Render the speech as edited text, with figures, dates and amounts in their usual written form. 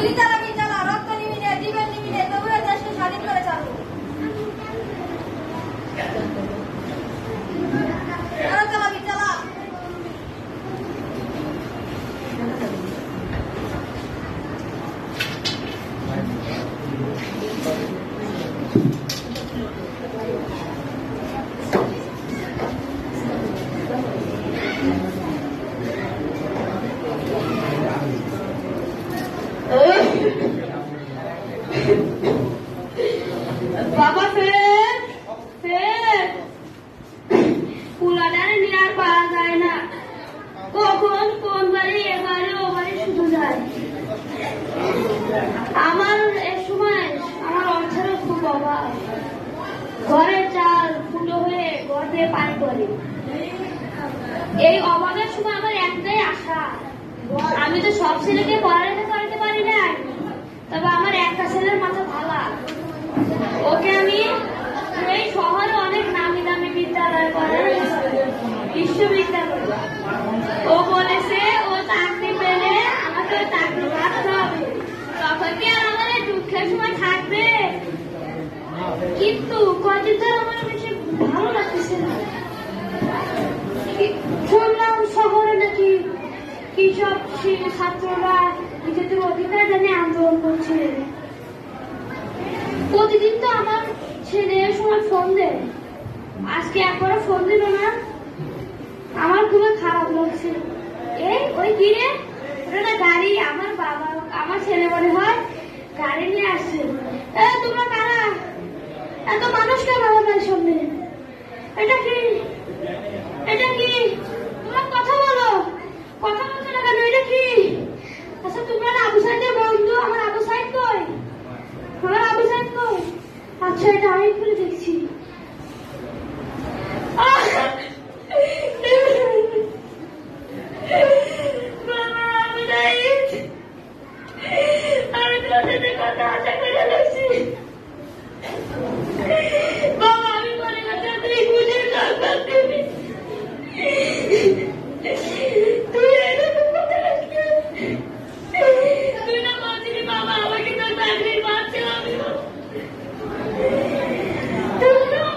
বিদ্যালয় বিদ্যালয় রক্ত নিবিনে জীবন নিবিনে তবুও দেশকে স্বাধীন করে চালু। বাবা ফের কুলাডারে নিয়ে আর পাওয়া যায় না। কখন কোন বাড়ি এবারে ও বাড়ি শুধু যায়। আমার এক সময় আমার অর্থেরও খুব অভাব। ঘরের চাল ফুটো হয়ে ঘর দিয়ে পানি পড়ে। এই অভাবের সময় আমার একটাই আশা, আমি তো সব ছেলেকে পড়ালেখা করাতে পারি না, তবে আমার একটা ছেলের মাথা ভালা, ওকে আমি এই শহরে অনেক নামি দামি বিদ্যালয় করে বিশ্ববিদ্যালয়। ও বলেছে ও চাকরি পেলে আমাকে ওই চাকরি পাঠাতে হবে, তখন কি আর আমাদের দুঃখের সময় থাকবে। কিন্তু কদিন ধরে আমার বেশি ভালো লাগতেছে না। শুনলাম শহরে নাকি কি সব ছাত্ররা নিজেদের অধিকার জানিয়ে আন্দোলন করছে। প্রতিদিন তো আমার ছেলে সময় ফোন দেয়, আজকে একবারও ফোন দিল না। আমার খুবই খারাপ লাগছে। এই ওই কি রে, ওটা গাড়ি, আমার বাবা আমার ছেলে মনে হয় গাড়ি নিয়ে আসছে। তোমরা কারা, এত মানুষ কেন আমাদের সামনে? এটা কি তোমরা কথা বলো, কথা বলছো না কেন? এটা কি? আচ্ছা তোমরা না আবু সাইদের বন্ধু? আমার আবু সাইদ কই? আমার আবু সাইদ কই? আচ্ছা এটা আমি খুলে দেখছি। আমি তোর সাথে কথা আশা করে গেছি। বাবা আমি মনে করছি তুই বুঝির কাজ করবি। তুই এরকম কথা রাখলি, তুই না বলছিলি বাবা আমাকে তোর চাকরির বাচ্চা আমি ধন্যবাদ।